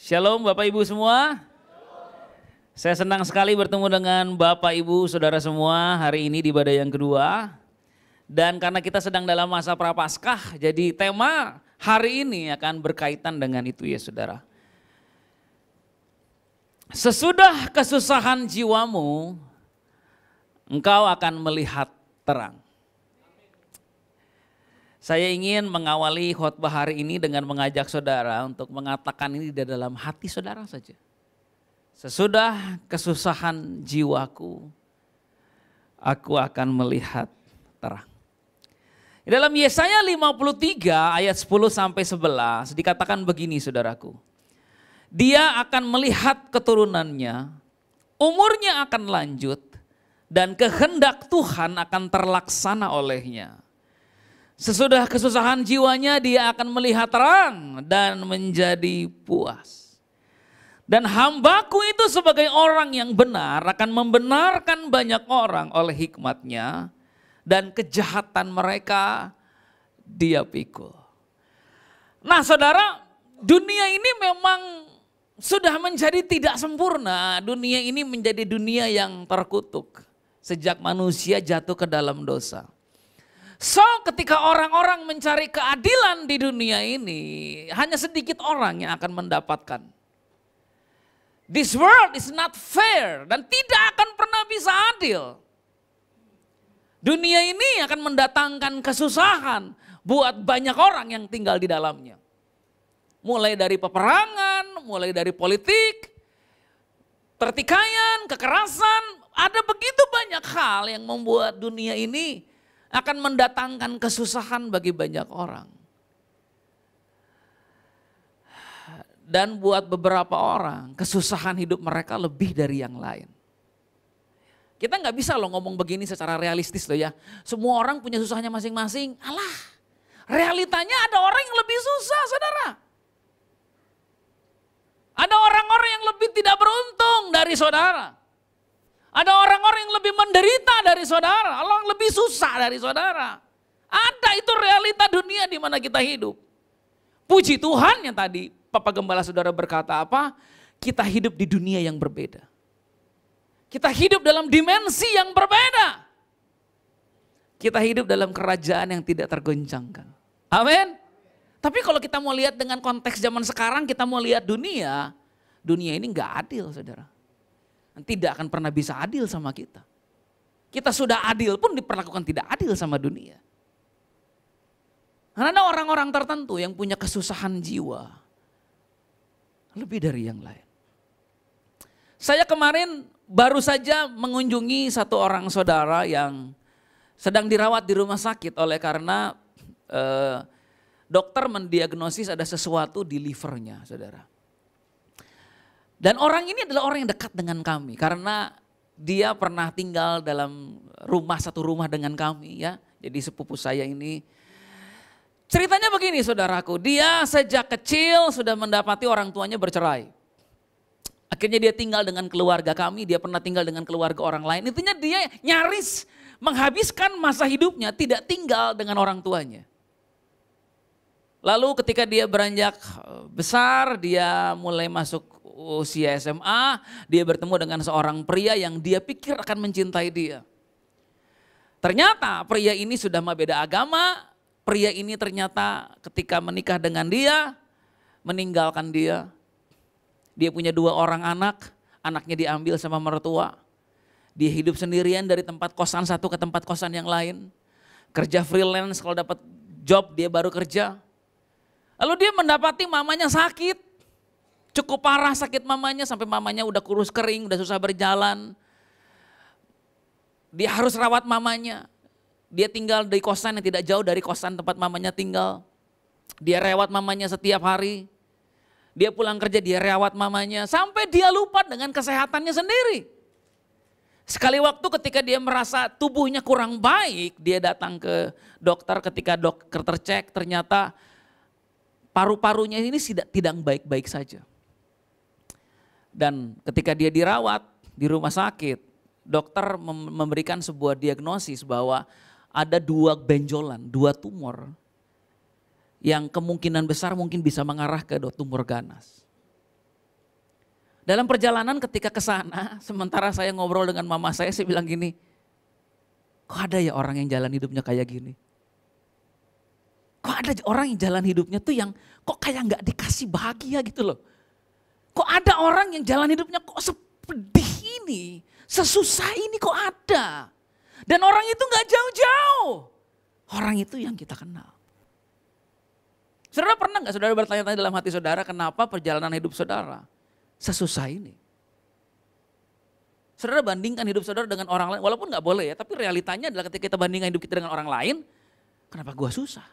Shalom Bapak Ibu semua. Saya senang sekali bertemu dengan Bapak Ibu Saudara semua hari ini di ibadah yang kedua. Dan karena kita sedang dalam masa Prapaskah, jadi tema hari ini akan berkaitan dengan itu ya Saudara. Sesudah kesusahan jiwamu, engkau akan melihat terang. Saya ingin mengawali khotbah hari ini dengan mengajak saudara untuk mengatakan ini di dalam hati saudara saja. Sesudah kesusahan jiwaku, aku akan melihat terang. Di dalam Yesaya 53 ayat 10 sampai 11 dikatakan begini saudaraku. Dia akan melihat keturunannya, umurnya akan lanjut dan kehendak Tuhan akan terlaksana olehnya. Sesudah kesusahan jiwanya dia akan melihat terang dan menjadi puas. Dan hambaku itu sebagai orang yang benar akan membenarkan banyak orang oleh hikmatnya. Dan kejahatan mereka dia pikul. Nah saudara, dunia ini memang sudah menjadi tidak sempurna. Dunia ini menjadi dunia yang terkutuk. Sejak manusia jatuh ke dalam dosa. So ketika orang-orang mencari keadilan di dunia ini, hanya sedikit orang yang akan mendapatkan. This world is not fair dan tidak akan pernah bisa adil. Dunia ini akan mendatangkan kesusahan buat banyak orang yang tinggal di dalamnya. Mulai dari peperangan, mulai dari politik, pertikaian, kekerasan, ada begitu banyak hal yang membuat dunia ini akan mendatangkan kesusahan bagi banyak orang. Dan buat beberapa orang, kesusahan hidup mereka lebih dari yang lain. Kita nggak bisa loh ngomong begini secara realistis loh ya. Semua orang punya susahnya masing-masing. Alah, realitanya ada orang yang lebih susah saudara. Ada orang-orang yang lebih tidak beruntung dari saudara. Ada orang-orang yang lebih menderita dari saudara, orang yang lebih susah dari saudara. Ada itu realita dunia di mana kita hidup. Puji Tuhan yang tadi Papa Gembala saudara berkata apa? Kita hidup di dunia yang berbeda. Kita hidup dalam dimensi yang berbeda. Kita hidup dalam kerajaan yang tidak tergoncangkan. Amin. Tapi kalau kita mau lihat dengan konteks zaman sekarang, kita mau lihat dunia ini gak adil saudara. Tidak akan pernah bisa adil sama kita. Kita sudah adil pun diperlakukan tidak adil sama dunia. Karena ada orang-orang tertentu yang punya kesusahan jiwa. Lebih dari yang lain. Saya kemarin baru saja mengunjungi satu orang saudara yang sedang dirawat di rumah sakit oleh karena dokter mendiagnosis ada sesuatu di livernya saudara. Dan orang ini adalah orang yang dekat dengan kami karena dia pernah tinggal dalam satu rumah dengan kami ya. Jadi sepupu saya ini. Ceritanya begini saudaraku, dia sejak kecil sudah mendapati orang tuanya bercerai. Akhirnya dia tinggal dengan keluarga kami, dia pernah tinggal dengan keluarga orang lain. Intinya dia nyaris menghabiskan masa hidupnya tidak tinggal dengan orang tuanya. Lalu ketika dia beranjak besar, dia mulai masuk usia SMA, dia bertemu dengan seorang pria yang dia pikir akan mencintai dia. Ternyata pria ini sudah beda agama, pria ini ternyata ketika menikah dengan dia, meninggalkan dia. Dia punya 2 orang anak, anaknya diambil sama mertua. Dia hidup sendirian dari tempat kosan satu ke tempat kosan yang lain. Kerja freelance, kalau dapat job dia baru kerja. Lalu dia mendapati mamanya sakit. Cukup parah sakit mamanya sampai mamanya udah kurus kering, udah susah berjalan. Dia harus rawat mamanya. Dia tinggal di kosan yang tidak jauh dari kosan tempat mamanya tinggal. Dia rawat mamanya setiap hari. Dia pulang kerja, dia rawat mamanya. Sampai dia lupa dengan kesehatannya sendiri. Sekali waktu ketika dia merasa tubuhnya kurang baik, dia datang ke dokter. Ketika dokter tercek ternyata paru-parunya ini tidak baik-baik saja. Dan ketika dia dirawat di rumah sakit, dokter memberikan sebuah diagnosis bahwa ada 2 benjolan, 2 tumor yang kemungkinan besar mungkin bisa mengarah ke tumor ganas. Dalam perjalanan ketika ke sana, sementara saya ngobrol dengan mama saya bilang gini, kok ada ya orang yang jalan hidupnya kayak gini? Kok ada orang yang jalan hidupnya tuh yang kok kayak nggak dikasih bahagia gitu loh. Kok ada orang yang jalan hidupnya kok sepedih ini, sesusah ini kok ada. Dan orang itu nggak jauh-jauh. Orang itu yang kita kenal. Saudara pernah nggak saudara bertanya-tanya dalam hati saudara kenapa perjalanan hidup saudara sesusah ini? Saudara bandingkan hidup saudara dengan orang lain, walaupun nggak boleh ya, tapi realitanya adalah ketika kita bandingkan hidup kita dengan orang lain, kenapa gua susah?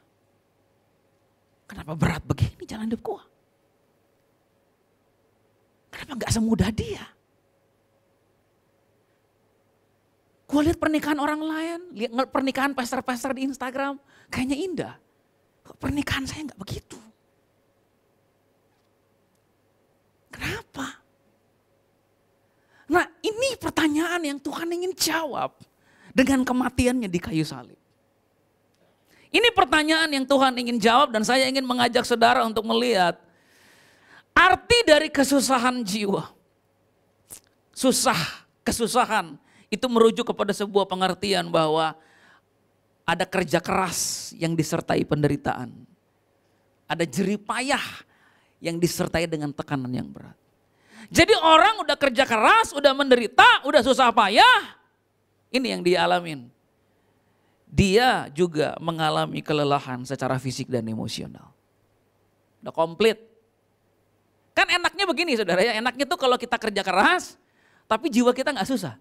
Kenapa berat begini jalan hidup gua? Kenapa nggak semudah dia? Gua lihat pernikahan orang lain, lihat pernikahan pastor-pastor di Instagram, kayaknya indah. Kok pernikahan saya nggak begitu? Kenapa? Nah ini pertanyaan yang Tuhan ingin jawab dengan kematiannya di kayu salib. Ini pertanyaan yang Tuhan ingin jawab dan saya ingin mengajak saudara untuk melihat arti dari kesusahan jiwa. Kesusahan itu merujuk kepada sebuah pengertian bahwa ada kerja keras yang disertai penderitaan. Ada jerih payah yang disertai dengan tekanan yang berat. Jadi orang udah kerja keras, udah menderita, udah susah payah. Ini yang dia alamin. Dia juga mengalami kelelahan secara fisik dan emosional. Udah komplit. Kan enaknya begini saudara ya, enaknya tuh kalau kita kerja keras, tapi jiwa kita gak susah.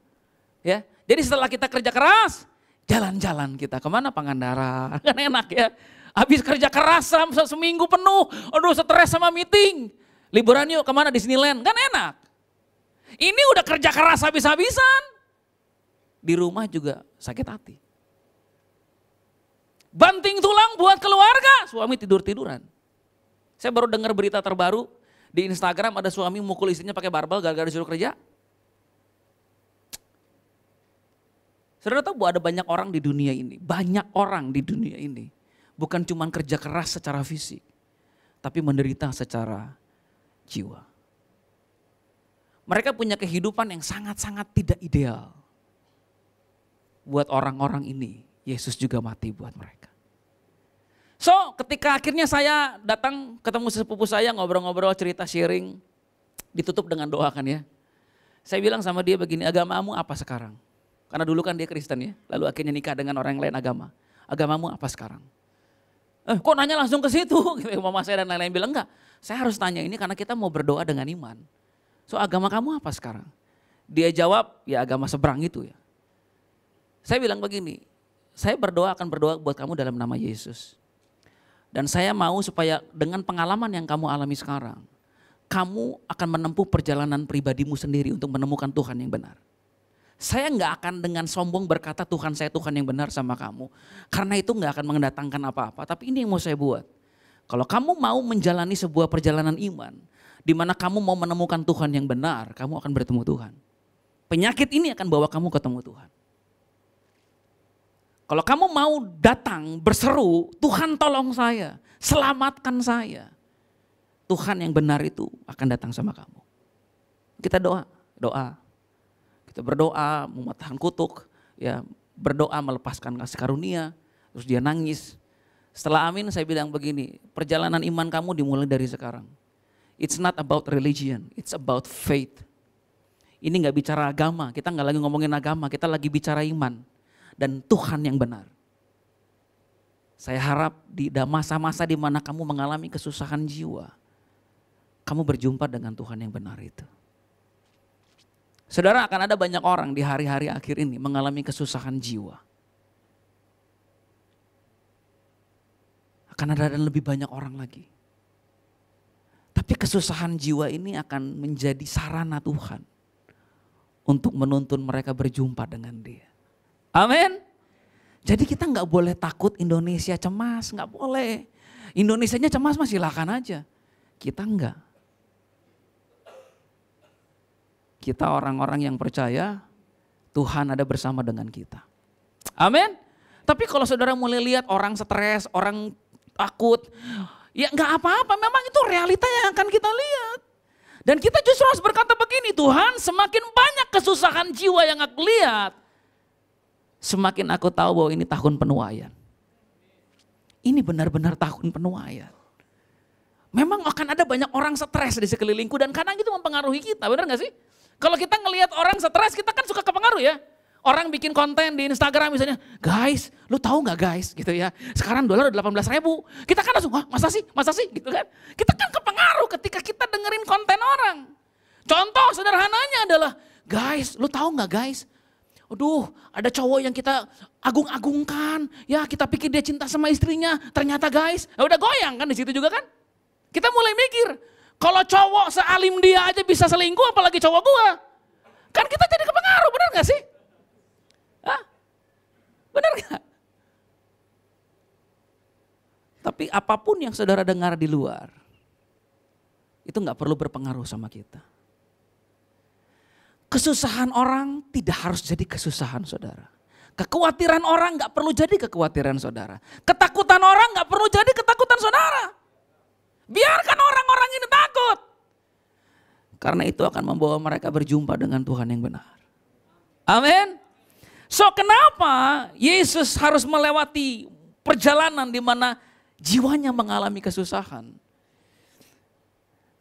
Ya, jadi setelah kita kerja keras, jalan-jalan kita kemana? Pangandaran, kan enak ya. Habis kerja keras seminggu penuh, aduh stres sama meeting. Liburan yuk kemana? Disneyland, kan enak. Ini udah kerja keras habis-habisan. Di rumah juga sakit hati. Banting tulang buat keluarga, suami tidur-tiduran. Saya baru dengar berita terbaru di Instagram ada suami mukul istrinya pakai barbel gara-gara disuruh kerja. Saudara tahu bahwa ada banyak orang di dunia ini, bukan cuma kerja keras secara fisik, tapi menderita secara jiwa. Mereka punya kehidupan yang sangat-sangat tidak ideal. Buat orang-orang ini, Yesus juga mati buat mereka. So, ketika akhirnya saya datang ketemu sepupu saya, ngobrol-ngobrol, cerita, sharing, ditutup dengan doa kan ya. Saya bilang sama dia begini, agamamu apa sekarang? Karena dulu kan dia Kristen ya, lalu akhirnya nikah dengan orang yang lain agama. Agamamu apa sekarang? Kok nanya langsung ke situ? Gitu, mama saya dan lain-lain bilang enggak. Saya harus tanya ini karena kita mau berdoa dengan iman. So agama kamu apa sekarang? Dia jawab ya agama seberang itu ya. Saya bilang begini, saya akan berdoa buat kamu dalam nama Yesus. Dan saya mau supaya dengan pengalaman yang kamu alami sekarang, kamu akan menempuh perjalanan pribadimu sendiri untuk menemukan Tuhan yang benar. Saya nggak akan dengan sombong berkata Tuhan saya Tuhan yang benar sama kamu. Karena itu nggak akan mendatangkan apa-apa. Tapi ini yang mau saya buat. Kalau kamu mau menjalani sebuah perjalanan iman, di mana kamu mau menemukan Tuhan yang benar, kamu akan bertemu Tuhan. Penyakit ini akan bawa kamu ketemu Tuhan. Kalau kamu mau datang berseru, Tuhan tolong saya, selamatkan saya. Tuhan yang benar itu akan datang sama kamu. Kita doa. Kita berdoa mematahkan kutuk, ya berdoa melepaskan kasih karunia, terus dia nangis. Setelah amin saya bilang begini, perjalanan iman kamu dimulai dari sekarang. It's not about religion, it's about faith. Ini gak bicara agama, kita gak lagi ngomongin agama, kita lagi bicara iman. Dan Tuhan yang benar. Saya harap di masa-masa di mana kamu mengalami kesusahan jiwa, kamu berjumpa dengan Tuhan yang benar itu. Saudara, akan ada banyak orang di hari-hari akhir ini mengalami kesusahan jiwa. Akan ada dan lebih banyak orang lagi. Tapi kesusahan jiwa ini akan menjadi sarana Tuhan untuk menuntun mereka berjumpa dengan Dia. Amin. Jadi kita nggak boleh takut Indonesia cemas, nggak boleh. Indonesianya cemas mah silakan aja. Kita enggak. Kita orang-orang yang percaya Tuhan ada bersama dengan kita. Amin. Tapi kalau saudara mulai lihat orang stres, orang takut, ya nggak apa-apa. Memang itu realita yang akan kita lihat. Dan kita justru harus berkata begini, Tuhan, semakin banyak kesusahan jiwa yang aku lihat, semakin aku tahu bahwa ini tahun penuaian. Ini benar-benar tahun penuaian. Memang akan ada banyak orang stres di sekelilingku dan kadang itu mempengaruhi kita, benar gak sih? Kalau kita ngelihat orang stres, kita kan suka kepengaruh ya. Orang bikin konten di Instagram misalnya, guys, lu tahu nggak guys, gitu ya. Sekarang dolar udah 18.000. Kita kan langsung, wah masa sih, gitu kan. Kita kan kepengaruh ketika kita dengerin konten orang. Contoh sederhananya adalah, guys, lu tahu nggak guys? Aduh, ada cowok yang kita agung-agungkan, ya kita pikir dia cinta sama istrinya, ternyata guys, ya udah goyang kan di situ juga kan. Kita mulai mikir, kalau cowok sealim dia aja bisa selingkuh, apalagi cowok gua. Kan kita jadi kepengaruh, benar gak sih? Hah? Benar gak? Tapi apapun yang saudara dengar di luar, itu gak perlu berpengaruh sama kita. Kesusahan orang tidak harus jadi kesusahan saudara. Kekhawatiran orang gak perlu jadi kekhawatiran saudara. Ketakutan orang gak perlu jadi ketakutan saudara. Biarkan orang-orang ini takut. Karena itu akan membawa mereka berjumpa dengan Tuhan yang benar. Amin. So kenapa Yesus harus melewati perjalanan di mana jiwanya mengalami kesusahan?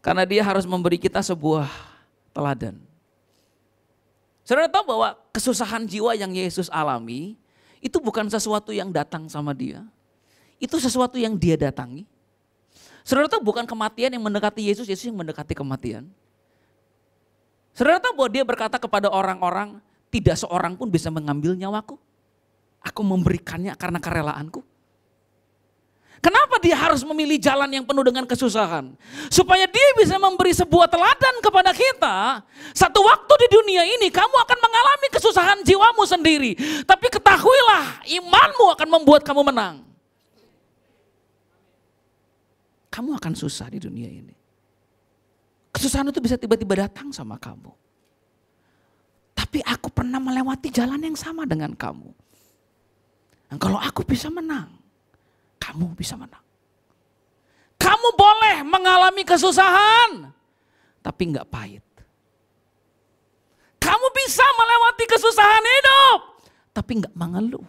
Karena dia harus memberi kita sebuah teladan. Saudara tahu bahwa kesusahan jiwa yang Yesus alami itu bukan sesuatu yang datang sama dia. Itu sesuatu yang dia datangi. Saudara tahu bukan kematian yang mendekati Yesus, Yesus yang mendekati kematian. Saudara tahu bahwa dia berkata kepada orang-orang, tidak seorang pun bisa mengambil nyawaku. Aku memberikannya karena kerelaanku. Kenapa dia harus memilih jalan yang penuh dengan kesusahan? Supaya dia bisa memberi sebuah teladan kepada kita. Satu waktu di dunia ini kamu akan mengalami kesusahan jiwamu sendiri. Tapi ketahuilah imanmu akan membuat kamu menang. Kamu akan susah di dunia ini. Kesusahan itu bisa tiba-tiba datang sama kamu. Tapi aku pernah melewati jalan yang sama dengan kamu. Dan kalau aku bisa menang, kamu bisa menang. Kamu boleh mengalami kesusahan, tapi enggak pahit. Kamu bisa melewati kesusahan hidup, tapi enggak mengeluh.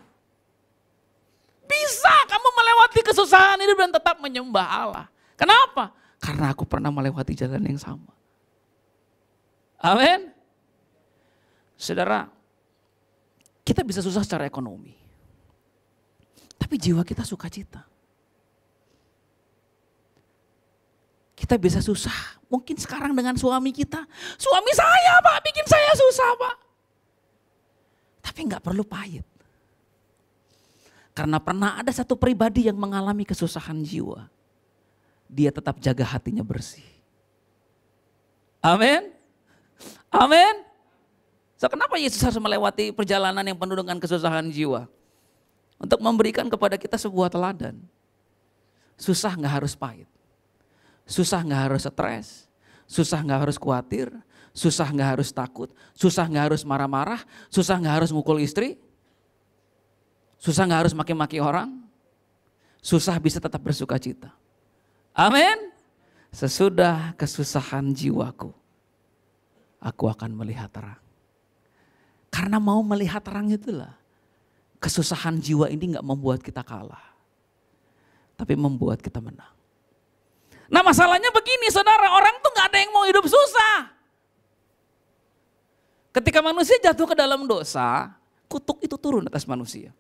Bisa kamu melewati kesusahan hidup dan tetap menyembah Allah. Kenapa? Karena aku pernah melewati jalan yang sama. Amin. Saudara, kita bisa susah secara ekonomi. Tapi jiwa kita sukacita. Kita bisa susah, mungkin sekarang dengan suami kita. Suami saya Pak, bikin saya susah Pak. Tapi gak perlu pahit. Karena pernah ada satu pribadi yang mengalami kesusahan jiwa. Dia tetap jaga hatinya bersih. Amin. Amin. So, kenapa Yesus harus melewati perjalanan yang penuh dengan kesusahan jiwa? Untuk memberikan kepada kita sebuah teladan. Susah gak harus pahit. Susah gak harus stres. Susah gak harus khawatir. Susah gak harus takut. Susah gak harus marah-marah. Susah gak harus ngukul istri. Susah gak harus maki-maki orang. Susah bisa tetap bersuka cita. Amin. Sesudah kesusahan jiwaku, aku akan melihat terang. Karena mau melihat terang itulah, kesusahan jiwa ini gak membuat kita kalah. Tapi membuat kita menang. Nah masalahnya begini saudara, orang tuh gak ada yang mau hidup susah. Ketika manusia jatuh ke dalam dosa, kutuk itu turun atas manusia.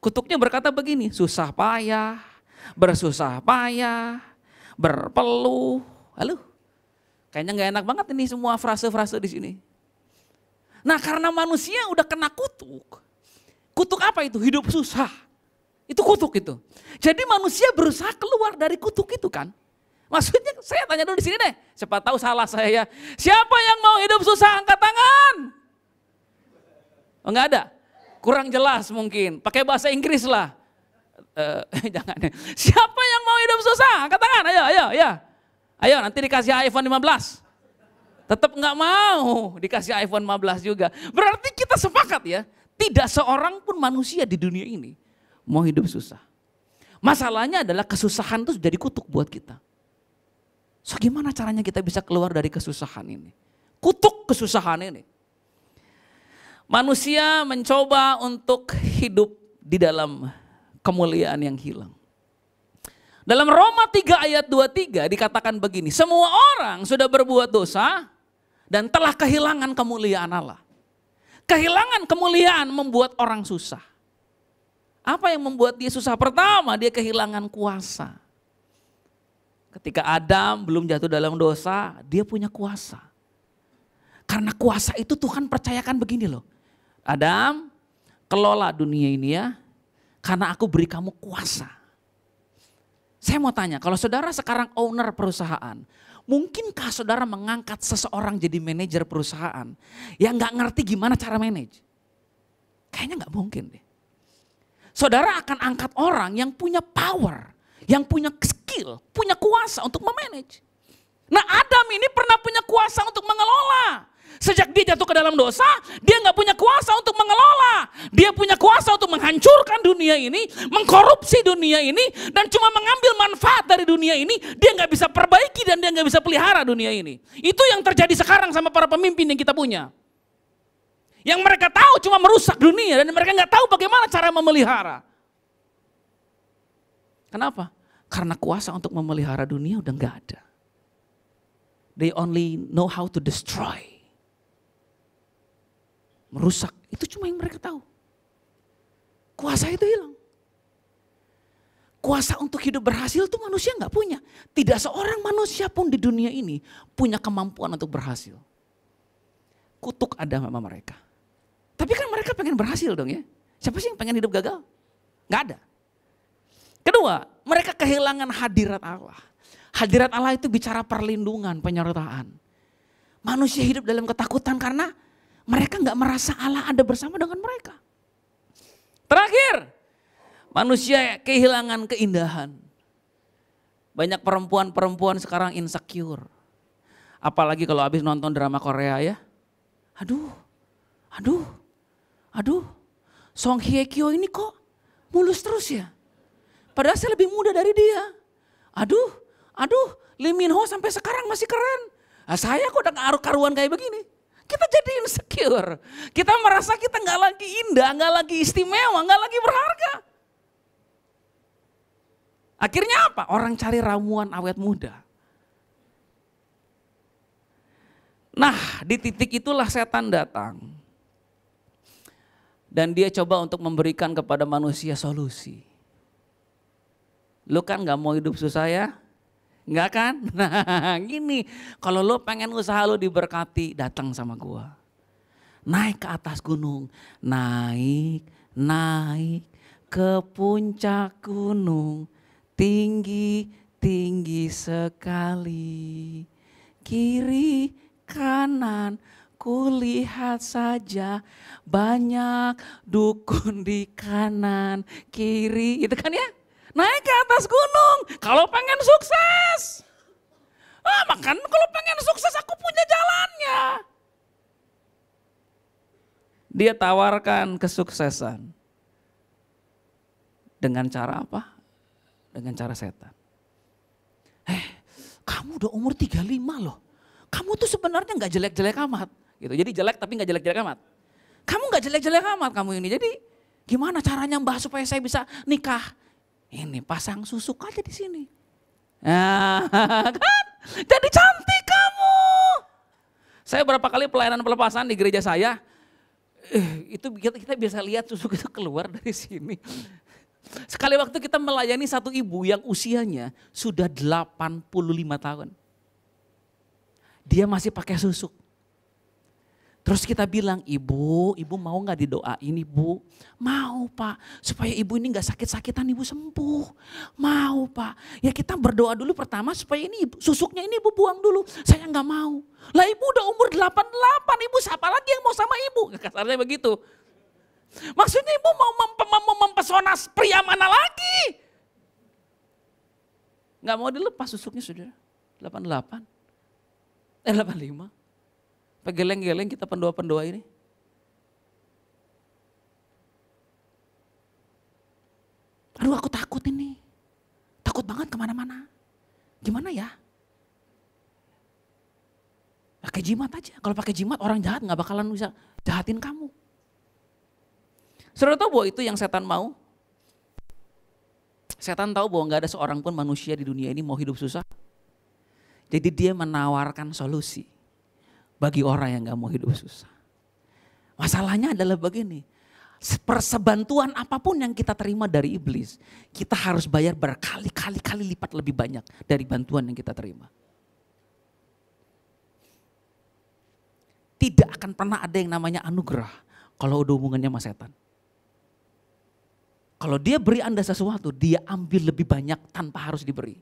Kutuknya berkata begini, susah payah, bersusah payah, berpeluh. Halo, kayaknya gak enak banget ini semua frase-frase di sini. Nah karena manusia udah kena kutuk. Kutuk apa itu? Hidup susah. Itu kutuk itu. Jadi manusia berusaha keluar dari kutuk itu kan. Maksudnya saya tanya dulu di sini deh. Siapa tahu salah saya ya. Siapa yang mau hidup susah angkat tangan? Oh enggak ada? Kurang jelas mungkin. Pakai bahasa Inggris lah. Jangan. Siapa yang mau hidup susah? Angkat tangan. Ayo. Ayo nanti dikasih iPhone 15. Tetap nggak mau dikasih iPhone 15 juga. Berarti kita sepakat ya. Tidak seorang pun manusia di dunia ini mau hidup susah. Masalahnya adalah kesusahan itu jadi kutuk buat kita. So gimana caranya kita bisa keluar dari kesusahan ini? Kutuk kesusahan ini. Manusia mencoba untuk hidup di dalam kemuliaan yang hilang. Dalam Roma 3 ayat 23 dikatakan begini, semua orang sudah berbuat dosa dan telah kehilangan kemuliaan Allah. Kehilangan kemuliaan membuat orang susah. Apa yang membuat dia susah? Pertama, dia kehilangan kuasa. Ketika Adam belum jatuh dalam dosa, dia punya kuasa. Karena kuasa itu Tuhan percayakan begini loh. Adam, kelola dunia ini ya, karena aku beri kamu kuasa. Saya mau tanya, kalau saudara sekarang owner perusahaan, mungkinkah saudara mengangkat seseorang jadi manajer perusahaan yang gak ngerti gimana cara manage? Kayaknya gak mungkin deh. Saudara akan angkat orang yang punya power, yang punya skill, punya kuasa untuk memanage. Nah Adam ini pernah punya kuasa untuk mengelola. Sejak dia jatuh ke dalam dosa, dia gak punya kuasa untuk mengelola. Dia punya kuasa untuk menghancurkan dunia ini, mengkorupsi dunia ini, dan cuma mengambil manfaat dari dunia ini. Dia gak bisa perbaiki dan dia gak bisa pelihara dunia ini. Itu yang terjadi sekarang sama para pemimpin yang kita punya. Yang mereka tahu cuma merusak dunia dan mereka gak tahu bagaimana cara memelihara. Kenapa? Karena kuasa untuk memelihara dunia udah gak ada. They only know how to destroy. Merusak, itu cuma yang mereka tahu. Kuasa itu hilang. Kuasa untuk hidup berhasil itu manusia gak punya. Tidak seorang manusia pun di dunia ini punya kemampuan untuk berhasil. Kutuk ada sama mereka. Tapi kan mereka pengen berhasil dong ya. Siapa sih yang pengen hidup gagal? Gak ada. Kedua, mereka kehilangan hadirat Allah. Hadirat Allah itu bicara perlindungan, penyertaan. Manusia hidup dalam ketakutan karena mereka gak merasa Allah ada bersama dengan mereka. Terakhir, manusia kehilangan keindahan. Banyak perempuan-perempuan sekarang insecure. Apalagi kalau habis nonton drama Korea ya. Aduh, Song Hye Kyo ini kok mulus terus ya. Padahal saya lebih muda dari dia. Aduh, Lee Min Ho sampai sekarang masih keren. Nah, saya kok udah karuan kayak begini. Kita jadi insecure. Kita merasa kita gak lagi indah, gak lagi istimewa, gak lagi berharga. Akhirnya apa? Orang cari ramuan awet muda. Nah, di titik itulah setan datang. Dan dia coba untuk memberikan kepada manusia solusi. Lu kan gak mau hidup susah ya? Enggak kan? Nah gini, kalau lo pengen usaha lo diberkati, datang sama gua. Naik ke atas gunung, naik ke puncak gunung, tinggi sekali. Kiri kanan kulihat saja banyak dukun di kanan kiri, itu kan ya? Naik ke atas gunung, kalau pengen sukses. Makan kalau pengen sukses aku punya jalannya. Dia tawarkan kesuksesan. Dengan cara apa? Dengan cara setan. Kamu udah umur 35 loh. Kamu tuh sebenarnya gak jelek-jelek amat. Gitu. Jadi jelek tapi gak jelek-jelek amat. Kamu gak jelek-jelek amat kamu ini. Jadi gimana caranya Mbah supaya saya bisa nikah? Ini pasang susuk aja di sini. Nah, kan? Jadi cantik kamu. Saya berapa kali pelayanan pelepasan di gereja saya, itu kita bisa lihat susuk itu keluar dari sini. Sekali waktu kita melayani satu ibu yang usianya sudah 85 tahun. Dia masih pakai susuk. Terus kita bilang, ibu mau gak didoain ibu? Mau Pak, supaya ibu ini gak sakit-sakitan ibu sembuh. Mau Pak, ya kita berdoa dulu pertama supaya ini susuknya ini ibu buang dulu. Saya gak mau. Lah ibu udah umur 88, ibu siapa lagi yang mau sama ibu? Kasarnya begitu. Maksudnya ibu mau mempesona pria mana lagi? Gak mau dilepas susuknya saudara, 85. 85. Geleng-geleng kita pendoa-pendoa ini. Aduh aku takut ini. Takut banget kemana-mana. Gimana ya? Pakai jimat aja. Kalau pakai jimat orang jahat gak bakalan bisa jahatin kamu. Saudara tahu bahwa itu yang setan mau? Setan tahu bahwa gak ada seorang pun manusia di dunia ini mau hidup susah. Jadi dia menawarkan solusi bagi orang yang gak mau hidup susah. Masalahnya adalah begini, persebantuan apapun yang kita terima dari iblis, kita harus bayar berkali-kali lipat lebih banyak dari bantuan yang kita terima. Tidak akan pernah ada yang namanya anugerah kalau udah hubungannya sama setan. Kalau dia beri Anda sesuatu, dia ambil lebih banyak tanpa harus diberi.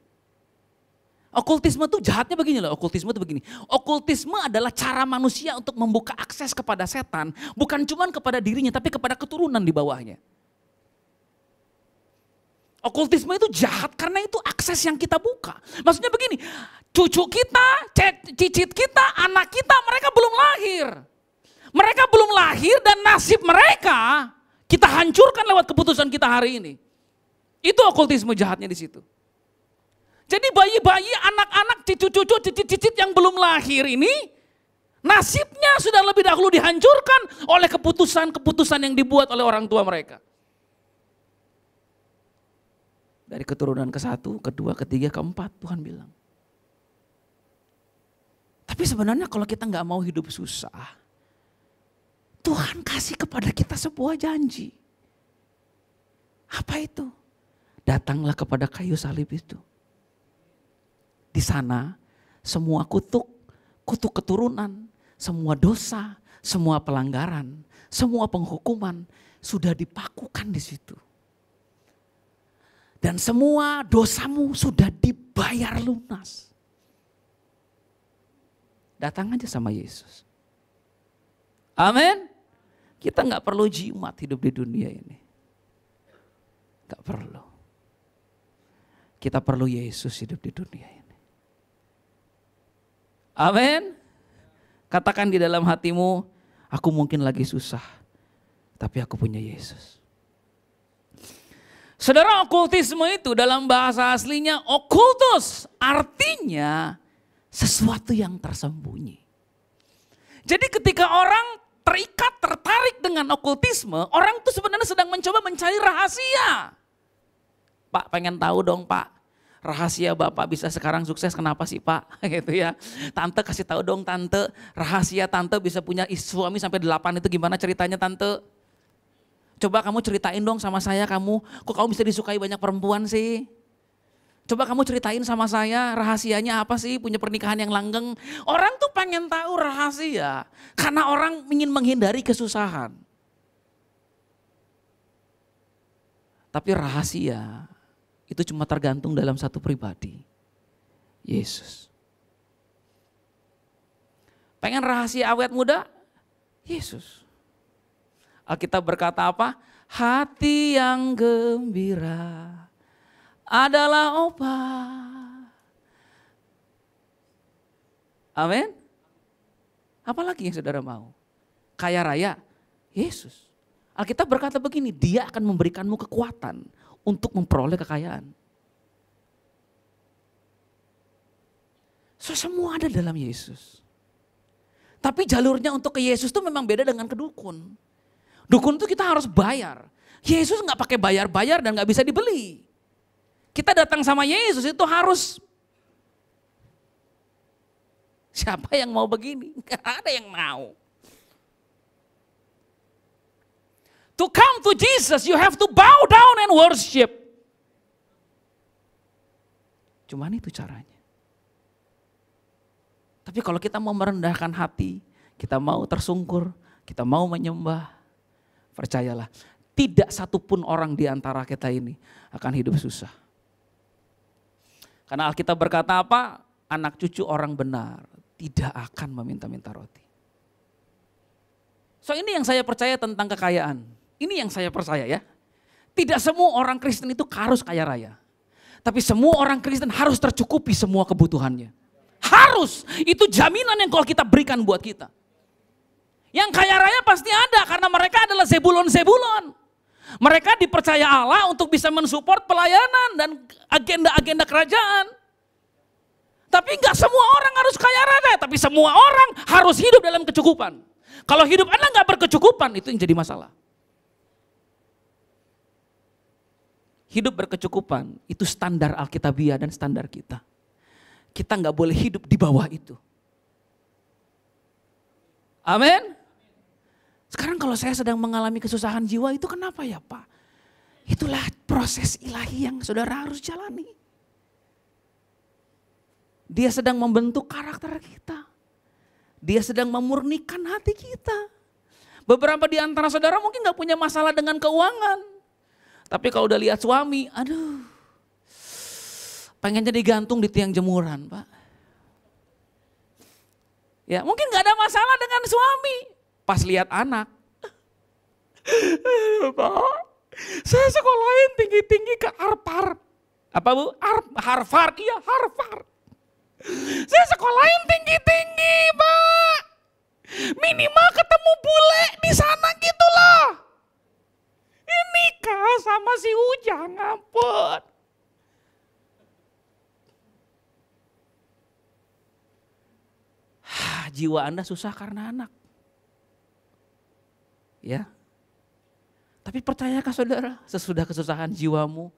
Okultisme itu jahatnya begini loh, okultisme itu begini. Okultisme adalah cara manusia untuk membuka akses kepada setan, bukan cuma kepada dirinya tapi kepada keturunan di bawahnya. Okultisme itu jahat karena itu akses yang kita buka. Maksudnya begini, cucu kita, cicit kita, anak kita, mereka belum lahir. Mereka belum lahir dan nasib mereka kita hancurkan lewat keputusan kita hari ini. Itu okultisme jahatnya di situ. Jadi bayi-bayi, anak-anak, cucu-cucu, cicit-cicit yang belum lahir ini, nasibnya sudah lebih dahulu dihancurkan oleh keputusan-keputusan yang dibuat oleh orang tua mereka. Dari keturunan ke-1, ke-2, ke-3, ke-4 Tuhan bilang. Tapi sebenarnya kalau kita gak mau hidup susah, Tuhan kasih kepada kita sebuah janji. Apa itu? Datanglah kepada kayu salib itu. Di sana semua kutuk keturunan, semua dosa, semua pelanggaran, semua penghukuman sudah dipakukan di situ. Dan semua dosamu sudah dibayar lunas. Datang aja sama Yesus. Amin. Kita gak perlu jimat hidup di dunia ini. Gak perlu. Kita perlu Yesus hidup di dunia ini. Amin. Katakan di dalam hatimu, aku mungkin lagi susah, tapi aku punya Yesus. Saudara, okultisme itu dalam bahasa aslinya okultus, artinya sesuatu yang tersembunyi. Jadi ketika orang terikat, tertarik dengan okultisme, orang itu sebenarnya sedang mencoba mencari rahasia. Pak, pengen tahu dong Pak, rahasia Bapak bisa sekarang sukses kenapa sih Pak? Gitu ya. Tante kasih tahu dong Tante, rahasia Tante bisa punya suami sampai 8 itu gimana ceritanya Tante? Coba kamu ceritain dong sama saya kok kamu bisa disukai banyak perempuan sih? Coba kamu ceritain sama saya rahasianya apa sih punya pernikahan yang langgeng. Orang tuh pengen tahu rahasia karena orang ingin menghindari kesusahan. Tapi rahasia itu cuma tergantung dalam satu pribadi, Yesus. Pengen rahasia awet muda? Yesus. Alkitab berkata apa? Hati yang gembira adalah obat. Amin. Apalagi yang saudara mau? Kaya raya? Yesus. Alkitab berkata begini, dia akan memberikanmu kekuatan untuk memperoleh kekayaan. So, semua ada dalam Yesus. Tapi jalurnya untuk ke Yesus itu memang beda dengan ke dukun. Dukun itu kita harus bayar. Yesus gak pakai bayar-bayar dan gak bisa dibeli. Kita datang sama Yesus itu harus. Siapa yang mau begini? Gak ada yang mau. To come to Jesus, you have to bow down and worship. Cuman itu caranya. Tapi kalau kita mau merendahkan hati, kita mau tersungkur, kita mau menyembah, percayalah, tidak satupun orang di antara kita ini akan hidup susah. Karena Alkitab berkata apa? Anak cucu orang benar tidak akan meminta-minta roti. So ini yang saya percaya tentang kekayaan. Ini yang saya percaya ya. Tidak semua orang Kristen itu harus kaya raya. Tapi semua orang Kristen harus tercukupi semua kebutuhannya. Harus, itu jaminan yang kalau kita berikan buat kita. Yang kaya raya pasti ada karena mereka adalah zebulon-zebulon. Mereka dipercaya Allah untuk bisa mensupport pelayanan dan agenda-agenda kerajaan. Tapi enggak semua orang harus kaya raya, tapi semua orang harus hidup dalam kecukupan. Kalau hidup Anda nggak berkecukupan, itu yang jadi masalah. Hidup berkecukupan, itu standar Alkitabiah dan standar kita. Kita nggak boleh hidup di bawah itu. Amin. Sekarang kalau saya sedang mengalami kesusahan jiwa itu kenapa ya Pak? Itulah proses ilahi yang saudara harus jalani. Dia sedang membentuk karakter kita. Dia sedang memurnikan hati kita. Beberapa di antara saudara mungkin gak punya masalah dengan keuangan. Tapi kalau udah lihat suami, aduh. Pengennya digantung di tiang jemuran Pak. Ya mungkin gak ada masalah dengan suami. Pas lihat anak. Pak, saya sekolahin tinggi-tinggi ke Harvard. Apa Bu? Harvard, iya Harvard. Saya sekolahin tinggi-tinggi Pak. Minimal ketemu bule di sana gitulah. Ini nikah sama si Ujang, ampun. Jiwa Anda susah karena anak. Ya. Tapi percayakah saudara, sesudah kesusahan jiwamu,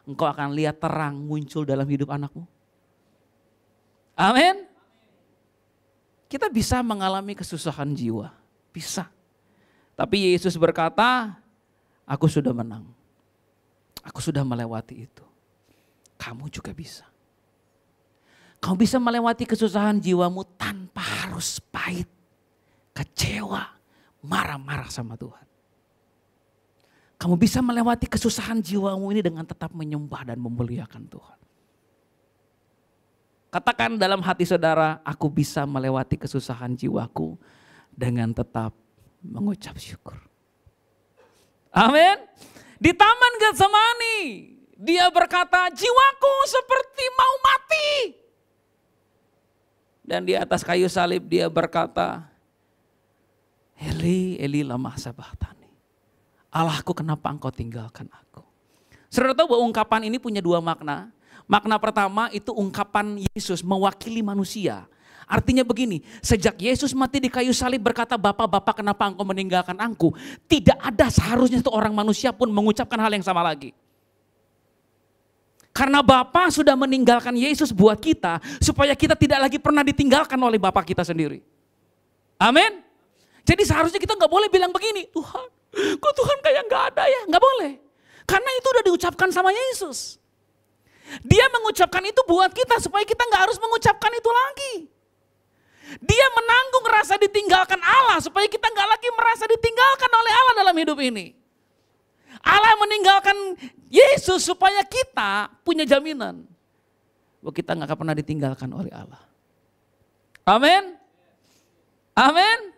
engkau akan lihat terang muncul dalam hidup anakmu. Amin. Kita bisa mengalami kesusahan jiwa, bisa. Tapi Yesus berkata, aku sudah menang. Aku sudah melewati itu. Kamu juga bisa. Kamu bisa melewati kesusahan jiwamu tanpa harus pahit, kecewa, marah-marah sama Tuhan. Kamu bisa melewati kesusahan jiwamu ini dengan tetap menyembah dan memuliakan Tuhan. Katakan dalam hati saudara, aku bisa melewati kesusahan jiwaku dengan tetap mengucap syukur. Amin. Di Taman Getsemani, dia berkata, jiwaku seperti mau mati. Dan di atas kayu salib dia berkata, Eli, Eli lama sabachthani. Allahku kenapa engkau tinggalkan aku. Saudara tahu bahwa ungkapan ini punya dua makna. Makna pertama itu ungkapan Yesus mewakili manusia. Artinya begini, sejak Yesus mati di kayu salib berkata, Bapak kenapa engkau meninggalkan aku. Tidak ada seharusnya itu orang manusia pun mengucapkan hal yang sama lagi. Karena Bapa sudah meninggalkan Yesus buat kita, supaya kita tidak lagi pernah ditinggalkan oleh Bapa kita sendiri. Amin. Jadi seharusnya kita gak boleh bilang begini, Tuhan, kok Tuhan kayak gak ada ya? Gak boleh. Karena itu udah diucapkan sama Yesus. Dia mengucapkan itu buat kita supaya kita gak harus mengucapkan itu lagi. Dia menanggung rasa ditinggalkan Allah supaya kita gak lagi merasa ditinggalkan oleh Allah dalam hidup ini. Allah meninggalkan Yesus supaya kita punya jaminan bahwa kita gak akan pernah ditinggalkan oleh Allah. Amin. Amin.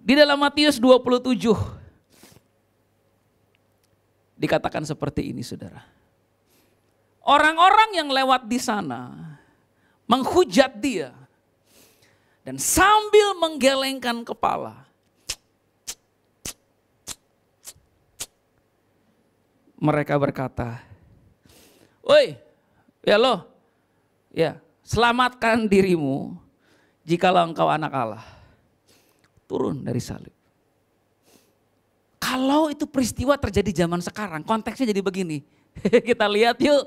Di dalam Matius 27 dikatakan seperti ini saudara. Orang-orang yang lewat di sana menghujat dia dan sambil menggelengkan kepala. Mereka berkata, "Woi, ya lo, ya selamatkan dirimu jikalau engkau anak Allah. Turun dari salib." Kalau itu peristiwa terjadi zaman sekarang, konteksnya jadi begini. Kita lihat yuk,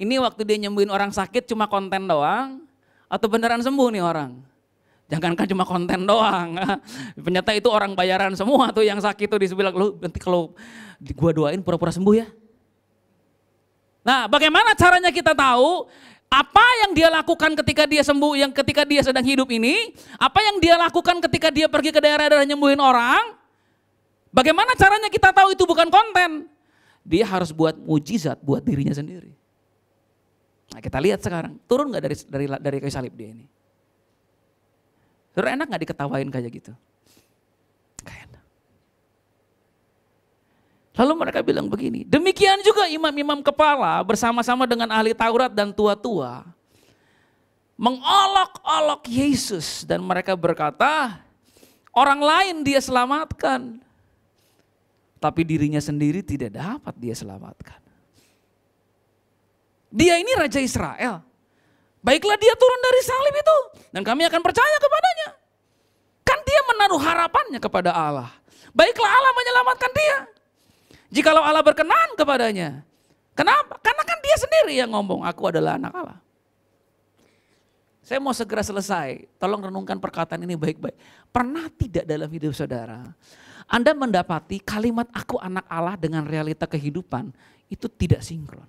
ini waktu dia nyembuhin orang sakit cuma konten doang, atau beneran sembuh nih orang. Jangankan cuma konten doang, ternyata itu orang bayaran semua tuh yang sakit tuh dibilang, lu nanti kalau gua doain pura-pura sembuh ya. Nah bagaimana caranya kita tahu apa yang dia lakukan ketika dia sembuh, yang ketika dia sedang hidup ini, apa yang dia lakukan ketika dia pergi ke daerah-daerah nyembuhin orang. Bagaimana caranya kita tahu itu bukan konten? Dia harus buat mujizat buat dirinya sendiri. Nah kita lihat sekarang, turun gak dari kayu salib dia ini? Saudara, enak gak diketawain kayak gitu? Gak enak. Lalu mereka bilang begini, demikian juga imam-imam kepala bersama-sama dengan ahli Taurat dan tua-tua mengolok-olok Yesus dan mereka berkata, orang lain dia selamatkan, tapi dirinya sendiri tidak dapat dia selamatkan. Dia ini Raja Israel. Baiklah dia turun dari salib itu dan kami akan percaya kepadanya. Kan dia menaruh harapannya kepada Allah. Baiklah Allah menyelamatkan dia. Jikalau Allah berkenan kepadanya. Kenapa? Karena kan dia sendiri yang ngomong, aku adalah anak Allah. Saya mau segera selesai, tolong renungkan perkataan ini baik-baik. Pernah tidak dalam hidup saudara, Anda mendapati kalimat aku anak Allah dengan realita kehidupan itu tidak sinkron.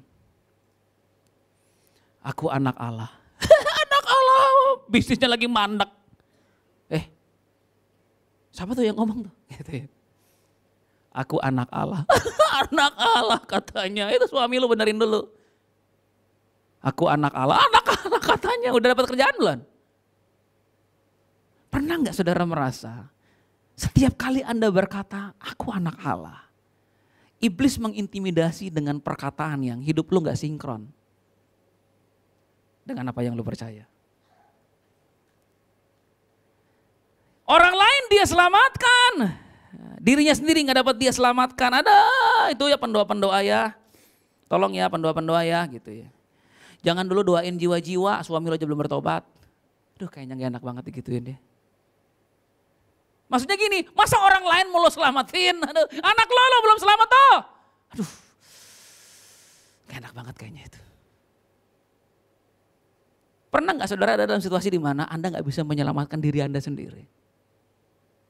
Aku anak Allah. Anak Allah, bisnisnya lagi mandek. Siapa tuh yang ngomong tuh? Gitu ya. Aku anak Allah. Anak Allah katanya. Itu suami lu benerin dulu. Aku anak Allah. Anak Allah katanya. Udah dapat kerjaan belum? Pernah gak saudara merasa setiap kali Anda berkata aku anak Allah, iblis mengintimidasi dengan perkataan yang hidup lu gak sinkron dengan apa yang lu percaya. Orang lain dia selamatkan, dirinya sendiri gak dapat dia selamatkan. Ada itu ya pendoa-pendoa ya, tolong ya pendoa-pendoa ya gitu ya. Jangan dulu doain jiwa-jiwa, suami lo aja belum bertobat. Aduh kayaknya gak enak banget digituin deh. Maksudnya gini, masa orang lain mau lo selamatin? Aduh, anak lo belum selamat toh. Aduh, gak enak banget kayaknya itu. Pernah gak saudara ada dalam situasi di mana Anda gak bisa menyelamatkan diri Anda sendiri?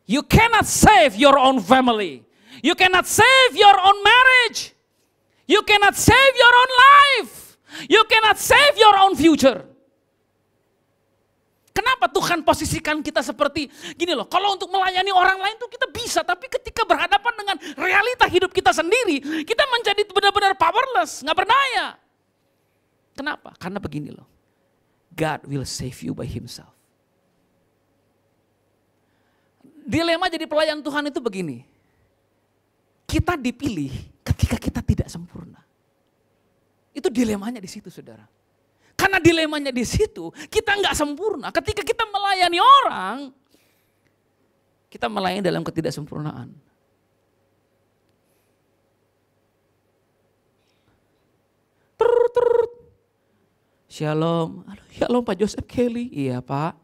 You cannot save your own family. You cannot save your own marriage. You cannot save your own life. You cannot save your own future. Kenapa Tuhan posisikan kita seperti gini loh, kalau untuk melayani orang lain tuh kita bisa, tapi ketika berhadapan dengan realita hidup kita sendiri, kita menjadi benar-benar powerless, gak berdaya. Kenapa? Karena begini loh, God will save you by himself. Dilema jadi pelayan Tuhan itu begini, kita dipilih ketika kita tidak sempurna. Itu dilemanya di situ saudara. Karena dilemanya di situ, kita nggak sempurna. Ketika kita melayani orang, kita melayani dalam ketidaksempurnaan. Shalom, halo, shalom Pak Joseph Kelly. Iya Pak,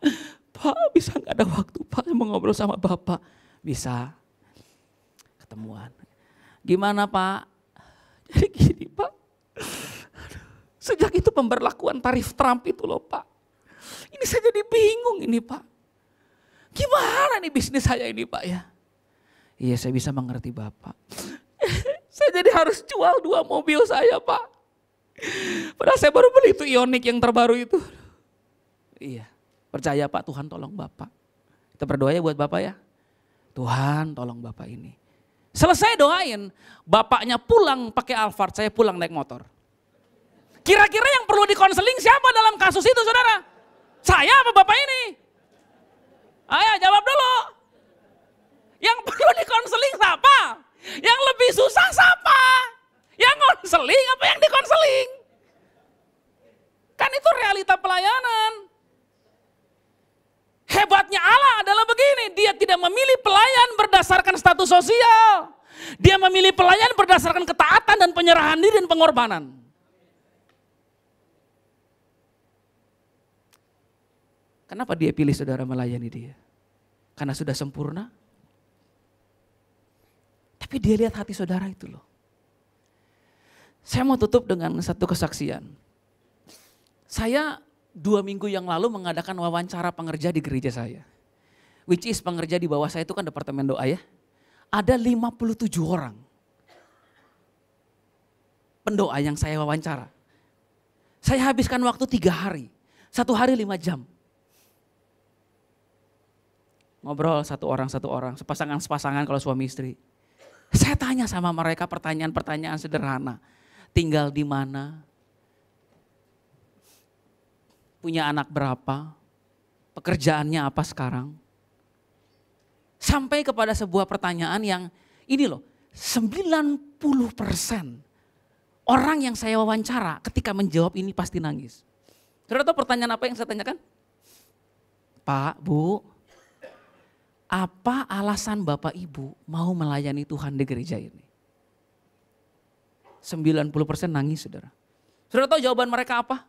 Pak bisa nggak ada waktu Pak mau ngobrol sama Bapak? Bisa, ketemuan. Gimana Pak? Jadi gini Pak. Sejak itu pemberlakuan tarif Trump itu loh Pak. Ini saya jadi bingung ini Pak. Gimana nih bisnis saya ini Pak ya? Iya saya bisa mengerti Bapak. Saya jadi harus jual 2 mobil saya Pak. Padahal saya baru beli itu Ioniq yang terbaru itu. Iya percaya Pak, Tuhan tolong Bapak. Kita berdoa ya buat Bapak ya. Tuhan tolong Bapak ini. Selesai doain, bapaknya pulang pakai Alphard, saya pulang naik motor. Kira-kira yang perlu dikonseling siapa dalam kasus itu saudara? Saya apa bapak ini? Ayo jawab dulu. Yang perlu dikonseling siapa? Yang lebih susah siapa? Yang konseling apa yang dikonseling? Kan itu realita pelayanan. Hebatnya Allah adalah begini, dia tidak memilih pelayan berdasarkan status sosial. Dia memilih pelayan berdasarkan ketaatan dan penyerahan diri dan pengorbanan. Kenapa dia pilih saudara melayani dia? Karena sudah sempurna? Tapi dia lihat hati saudara itu loh. Saya mau tutup dengan satu kesaksian. Saya 2 minggu yang lalu mengadakan wawancara pengerja di gereja saya. Which is pengerja di bawah saya itu kan departemen doa ya. Ada 57 orang pendoa yang saya wawancara. Saya habiskan waktu 3 hari. 1 hari 5 jam. Ngobrol satu orang, sepasangan kalau suami istri. Saya tanya sama mereka pertanyaan-pertanyaan sederhana. Tinggal di mana? Punya anak berapa? Pekerjaannya apa sekarang? Sampai kepada sebuah pertanyaan yang ini loh, 90% orang yang saya wawancara ketika menjawab ini pasti nangis. Saudara tahu pertanyaan apa yang saya tanyakan? Pak, Bu, apa alasan Bapak Ibu mau melayani Tuhan di gereja ini? 90% nangis saudara. Saudara tahu jawaban mereka apa?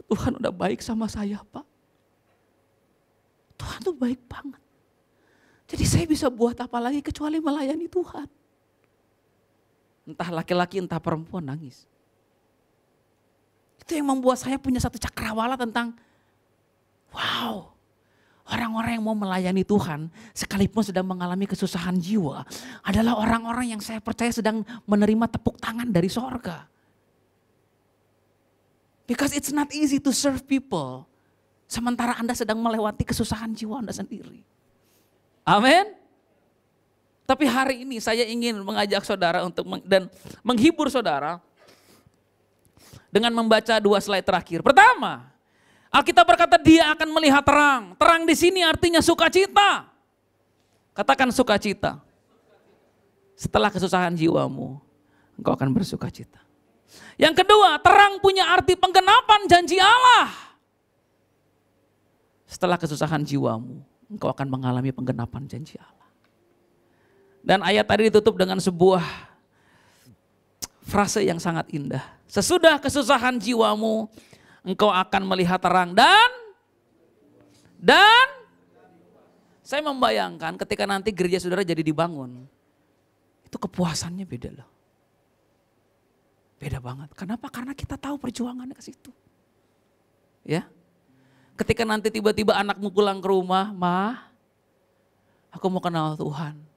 Tuhan udah baik sama saya, Pak. Tuhan tuh baik banget. Jadi saya bisa buat apa lagi kecuali melayani Tuhan. Entah laki-laki, entah perempuan nangis. Itu yang membuat saya punya satu cakrawala tentang, wow, orang-orang yang mau melayani Tuhan sekalipun sedang mengalami kesusahan jiwa adalah orang-orang yang saya percaya sedang menerima tepuk tangan dari sorga. Because it's not easy to serve people. Sementara Anda sedang melewati kesusahan jiwa Anda sendiri. Amin. Tapi hari ini saya ingin mengajak saudara untuk dan menghibur saudara dengan membaca 2 slide terakhir. Pertama, Alkitab berkata dia akan melihat terang. Terang di sini artinya sukacita. Katakan sukacita. Setelah kesusahan jiwamu, engkau akan bersukacita. Yang kedua, terang punya arti penggenapan janji Allah. Setelah kesusahan jiwamu, engkau akan mengalami penggenapan janji Allah. Dan ayat tadi ditutup dengan sebuah frase yang sangat indah. Sesudah kesusahan jiwamu, engkau akan melihat terang dan saya membayangkan ketika nanti gereja saudara jadi dibangun, itu kepuasannya beda loh. Beda banget. Kenapa? Karena kita tahu perjuangannya ke situ. Ya. Ketika nanti tiba-tiba anakmu pulang ke rumah, "Ma, aku mau kenal Tuhan."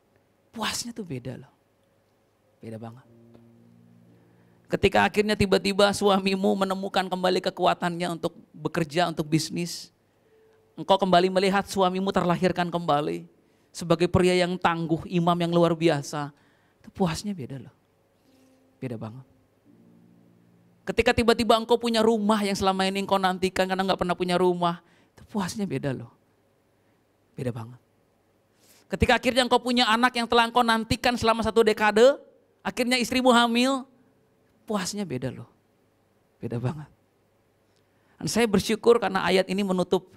Puasnya tuh beda loh. Beda banget. Ketika akhirnya tiba-tiba suamimu menemukan kembali kekuatannya untuk bekerja, untuk bisnis. Engkau kembali melihat suamimu terlahirkan kembali. Sebagai pria yang tangguh, imam yang luar biasa. Itu puasnya beda loh. Beda banget. Ketika tiba-tiba engkau punya rumah yang selama ini engkau nantikan karena gak pernah punya rumah. Itu puasnya beda loh. Beda banget. Ketika akhirnya engkau punya anak yang telah engkau nantikan selama 1 dekade. Akhirnya istrimu hamil. Puasnya beda loh. Beda banget. Dan saya bersyukur karena ayat ini menutup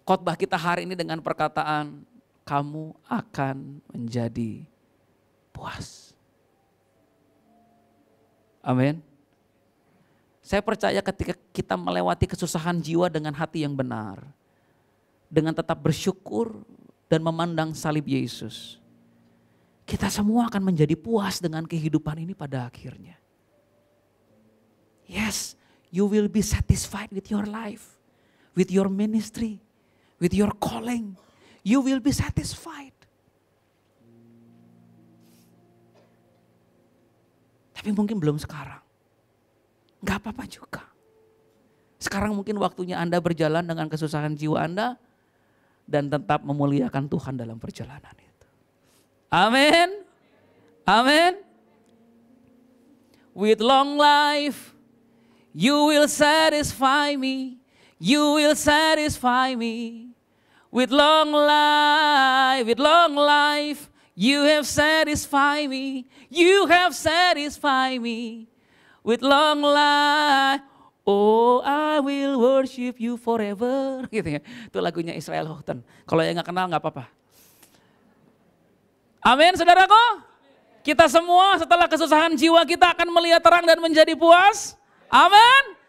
khotbah kita hari ini dengan perkataan, kamu akan menjadi puas. Amin. Saya percaya ketika kita melewati kesusahan jiwa dengan hati yang benar. Dengan tetap bersyukur dan memandang salib Yesus. Kita semua akan menjadi puas dengan kehidupan ini pada akhirnya. Yes, you will be satisfied with your life. With your ministry. With your calling. You will be satisfied. Tapi mungkin belum sekarang. Gak apa-apa juga. Sekarang mungkin waktunya Anda berjalan dengan kesusahan jiwa Anda. Dan tetap memuliakan Tuhan dalam perjalanan itu. Amin. Amin. With long life, you will satisfy me. You will satisfy me. With long life, you have satisfied me. You have satisfied me. With long life, oh I will worship you forever. Gitu ya. Itu lagunya Israel Houghton. Kalau yang gak kenal gak apa-apa. Amin saudaraku. Kita semua setelah kesusahan jiwa kita akan melihat terang dan menjadi puas. Amin.